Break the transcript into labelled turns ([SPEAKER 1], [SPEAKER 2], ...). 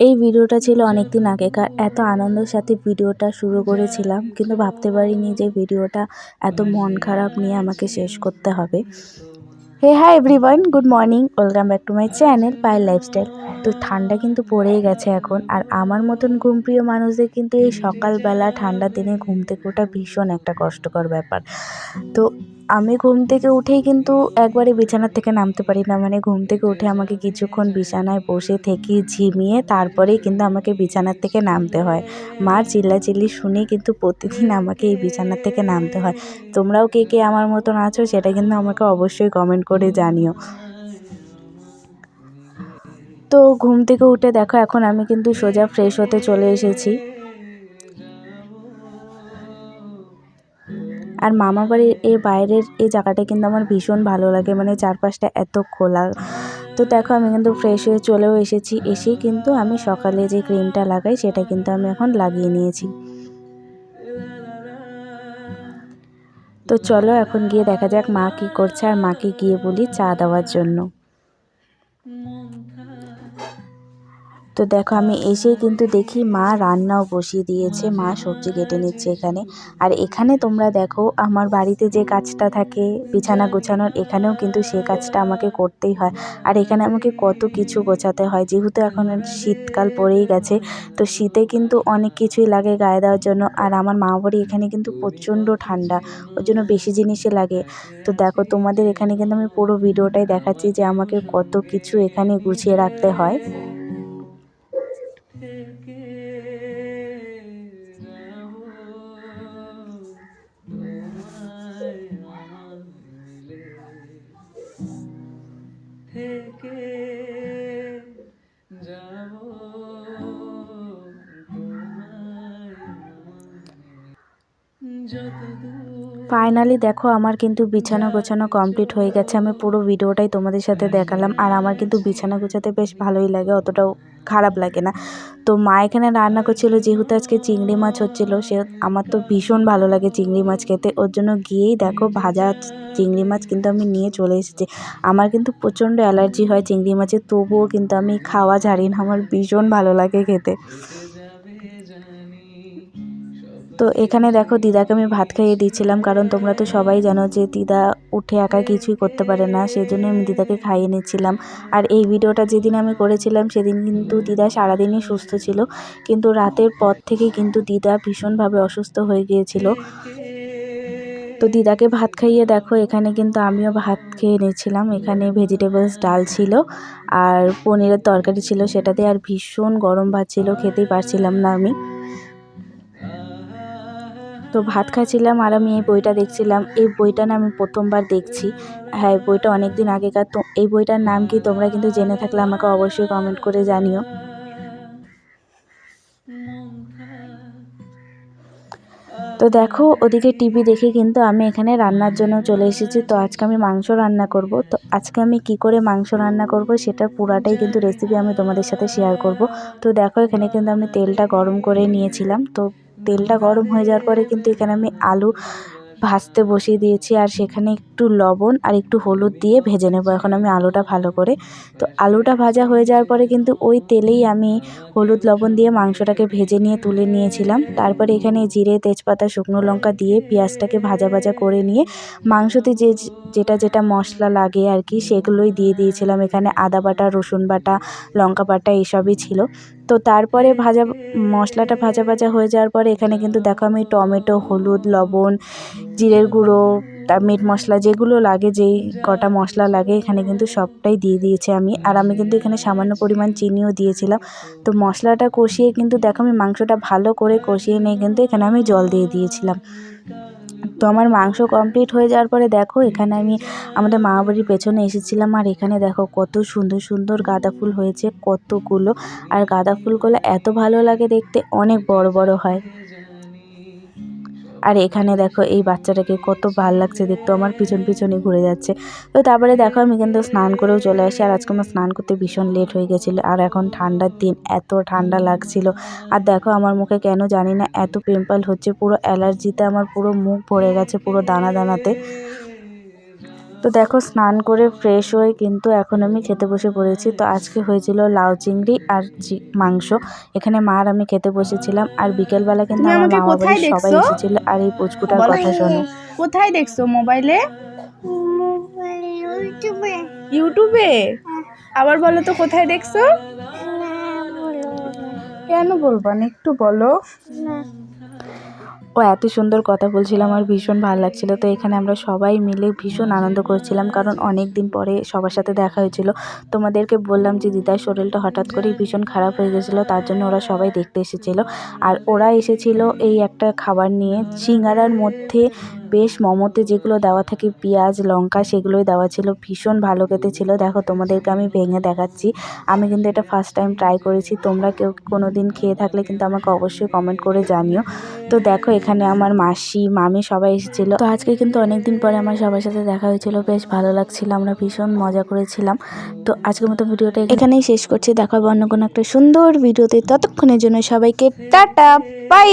[SPEAKER 1] এই ভিডিওটা ছিল অনেকদিন আগেকার। এত আনন্দের সাথে ভিডিওটা শুরু করেছিলাম, কিন্তু ভাবতে পারিনি যে ভিডিওটা এত মন খারাপ নিয়ে আমাকে শেষ করতে হবে। Hey hi everyone, good morning, welcome back to my channel Payal lifestyle. তো ঠান্ডা কিন্তু পড়েই গেছে এখন, আর আমার মতন ঘুমপ্রিয় মানুষদের কিন্তু এই সকালবেলা ঠান্ডার দিনে ঘুম থেকে ওঠা ভীষণ একটা কষ্টকর ব্যাপার। তো আমি ঘুম থেকে উঠেই কিন্তু একবারে বিছানার থেকে নামতে পারি না, মানে ঘুম থেকে উঠে আমাকে কিছুক্ষণ বিছানায় বসে থেকে ঝিমিয়ে তারপরেই কিন্তু আমাকে বিছানার থেকে নামতে হয়। মার চিল্লাচিল্লি শুনে কিন্তু প্রতিদিন আমাকে এই বিছানার থেকে নামতে হয়। তোমরাও কে কে আমার মতন আছো সেটা কিন্তু আমাকে অবশ্যই কমেন্ট করে জানিও। তো ঘুম থেকে উঠে দেখো এখন আমি কিন্তু সোজা ফ্রেশ হতে চলে এসেছি। আর মামা বাড়ির এই বাইরের এই জায়গাটা কিন্তু আমার ভীষণ ভালো লাগে, মানে চারপাশটা এত খোলা। তো দেখো আমি কিন্তু ফ্রেশ হয়ে চলেও এসেছি। এসেই কিন্তু আমি সকালে যে ক্রিমটা লাগাই সেটা কিন্তু আমি এখন লাগিয়ে নিয়েছি। তো চলো এখন গিয়ে দেখা যাক মা কি করছে, আর মাকে গিয়ে বলি চা দেওয়ার জন্য। তো দেখো আমি এসেই কিন্তু দেখি মা রান্নাও বসিয়ে দিয়েছে, মা সবজি কেটে নিচ্ছে এখানে। আর এখানে তোমরা দেখো আমার বাড়িতে যে কাজটা থাকে বিছানা গোছানোর, এখানেও কিন্তু সে কাজটা আমাকে করতেই হয়। আর এখানে আমাকে কত কিছু গোছাতে হয়, যেহেতু এখন শীতকাল পড়েই গেছে, তো শীতে কিন্তু অনেক কিছুই লাগে গায়ে দেওয়ার জন্য। আর আমার মা বাড়ি এখানে কিন্তু প্রচণ্ড ঠান্ডা, ওর জন্য বেশি জিনিসই লাগে। তো দেখো তোমাদের এখানে কিন্তু আমি পুরো ভিডিওটাই দেখাচ্ছি যে আমাকে কত কিছু এখানে গুছিয়ে রাখতে হয়। থেকে যাব তোমায় আমার মিলে থেকে যাব তোমায় ফাইনালি দেখো আমার কিন্তু বিছানা গোছানো কমপ্লিট হয়ে গেছে। আমি পুরো ভিডিওটাই তোমাদের সাথে দেখালাম। আর আমার কিন্তু বিছানা গোছাতে বেশ ভালোই লাগে, অতটাও খারাপ লাগে না। তো মা এখানে রান্না করছিল, যেহেতু আজকে চিংড়ি মাছ হচ্ছিল, সে আমার তো ভীষণ ভালো লাগে চিংড়ি মাছ খেতে, ওর জন্য গিয়েই দেখো ভাজা চিংড়ি মাছ কিন্তু আমি নিয়ে চলে এসেছি। আমার কিন্তু প্রচণ্ড অ্যালার্জি হয় চিংড়ি মাছের, তবুও কিন্তু আমি খাওয়া ছাড়ি না, আমার ভীষণ ভালো লাগে খেতে। তো এখানে দেখো দিদাকে আমি ভাত খাইয়ে দিচ্ছিলাম, কারণ তোমরা তো সবাই জানো যে দিদা উঠে একা কিছুই করতে পারে না, সেজন্য আমি দিদাকে খাইয়ে নিচ্ছিলাম। আর এই ভিডিওটা যেদিন আমি করেছিলাম সেদিন কিন্তু দিদা সারাদিনই সুস্থ ছিল, কিন্তু রাতের পর থেকে কিন্তু দিদা ভীষণভাবে অসুস্থ হয়ে গিয়েছিল। তো দিদাকে ভাত খাইয়ে দেখো এখানে কিন্তু আমিও ভাত খেয়ে নিচ্ছিলাম। এখানে ভেজিটেবলস ডাল ছিল আর পনিরের তরকারি ছিল সেটাতে, আর ভীষণ গরম ভাত ছিল, খেতেই পারছিলাম না আমি। তো ভাত খাচ্ছিলাম আর আমি এই বইটা দেখছিলাম। এই বইটা না আমি প্রথমবার দেখছি। হ্যাঁ, বইটা অনেক দিন আগেকার। তো এই বইটার নাম কি তোমরা কিন্তু জেনে থাকলে আমাকে অবশ্যই কমেন্ট করে জানিও। তো দেখো ওদিকে টিভি দেখে কিন্তু আমি এখানে রান্নার জন্য চলে এসেছি। তো আজকে আমি মাংস রান্না করব। তো আজকে আমি কি করে মাংস রান্না করব সেটার পুরাটাই কিন্তু রেসিপি আমি তোমাদের সাথে শেয়ার করব। তো দেখো এখানে কিন্তু আমি তেলটা গরম করে নিয়েছিলাম। তো তেলটা গরম হয়ে যাওয়ার পরে কিন্তু এখানে আমি আলু ভাজতে বসিয়ে দিয়েছি, আর সেখানে একটু লবণ আর একটু হলুদ দিয়ে ভেজে নেব এখন আমি আলুটা ভালো করে। তো আলুটা ভাজা হয়ে যাওয়ার পরে কিন্তু ওই তেলেই আমি হলুদ লবণ দিয়ে মাংসটাকে ভেজে নিয়ে তুলে নিয়েছিলাম। তারপরে এখানে জিরে তেজপাতা শুকনো লঙ্কা দিয়ে পেঁয়াজটাকে ভাজা ভাজা করে নিয়ে মাংসতে যেটা যেটা মশলা লাগে আর কি সেগুলোই দিয়ে দিয়েছিলাম। এখানে আদা বাটা, রসুন বাটা, লঙ্কা বাটা এইসবই ছিল। তো তারপরে মশলাটা ভাজা ভাজা হয়ে যাওয়ার পরে এখানে কিন্তু দেখো আমি টমেটো, হলুদ, লবণ, জিরের গুঁড়ো, তার মিট মশলা যেগুলো লাগে, যেই কটা মশলা লাগে এখানে কিন্তু সবটাই দিয়ে দিয়েছি আমি। আর আমি কিন্তু এখানে সামান্য পরিমাণ চিনিও দিয়েছিলাম। তো মশলাটা কষিয়ে কিন্তু দেখো আমি মাংসটা ভালো করে কষিয়ে নিয়ে কিন্তু এখানে আমি জল দিয়ে দিয়েছিলাম। তো আমার মাংস কমপ্লিট হয়ে যাওয়ার পরে দেখো এখানে আমি আমাদের মা বাড়ির পেছনে এসেছিলাম, আর এখানে দেখো কত সুন্দর সুন্দর গাঁদা ফুল হয়েছে কতগুলো। আর গাঁদা ফুলগুলো এত ভালো লাগে দেখতে, অনেক বড় বড় হয়। আর এখানে দেখো এই বাচ্চাটাকে কত ভালো লাগছে দেখতে, আমার পিছন পিছনে ঘুরে যাচ্ছে। তো তারপরে দেখো আমি কিন্তু স্নান করেও চলে আসি। আর আজকে আমার স্নান করতে ভীষণ লেট হয়ে গেছিলো, আর এখন ঠান্ডার দিন এত ঠান্ডা লাগছিল। আর দেখো আমার মুখে কেন জানি না এত পিম্পল হচ্ছে, পুরো অ্যালার্জিতে আমার পুরো মুখ ভরে গেছে পুরো দানা দানাতে। তো দেখো স্নান করে ফ্রেশ হয়ে কিন্তু এখন আমি খেতে বসে পড়েছি। তো আজকে হয়েছিল লাউ চিংড়ি আর মাংস। এখানে মা আর আমি খেতে বসেছিলাম। আর বিকেলবেলা কিন্তু আমার মামা বাড়ির সবাই এসেছিল আর এই পুচকুটার কথা শোনো।
[SPEAKER 2] কোথায় দেখছো? মোবাইলে? ইউটিউবে? আবার বলো তো কোথায় দেখছো? কেন বলবা না, একটু বলো।
[SPEAKER 1] ও এত সুন্দর কথা বলছিল, আমার ভীষণ ভালো লাগছিল। তো এখানে আমরা সবাই মিলে ভীষণ আনন্দ করছিলাম, কারণ অনেক দিন পরে সবার সাথে দেখা হয়েছিল। তোমাদেরকে বললাম যে দিদার শরীরটা হঠাৎ করেই ভীষণ খারাপ হয়ে গেছিলো, তার জন্য ওরা সবাই দেখতে এসেছিল। আর ওরা এসেছিল এই একটা খাবার নিয়ে, সিঙ্গারার মধ্যে বেশ মোমোতে যেগুলো দেওয়া থাকে পেঁয়াজ লঙ্কা, সেগুলোই দেওয়া ছিল। ভীষণ ভালো খেতে ছিল। দেখো তোমাদেরকে আমি ভেঙে দেখাচ্ছি। আমি কিন্তু এটা ফার্স্ট টাইম ট্রাই করেছি। তোমরা কেউ কোনো দিন খেয়ে থাকলে কিন্তু আমাকে অবশ্যই কমেন্ট করে জানিও। তো দেখো এখানে আমার মাসি মামি সবাই এসেছিল। তো আজকে কিন্তু অনেকদিন পরে আমার সবার সাথে দেখা হয়েছিল, বেশ ভালো লাগছিল, আমরা ভীষণ মজা করেছিলাম। তো আজকের মতো ভিডিওটা এখানেই শেষ করছি। দেখা হবে অন্য কোনো একটা সুন্দর ভিডিওতে। ততক্ষণের জন্য সবাইকে টাটা, বাই।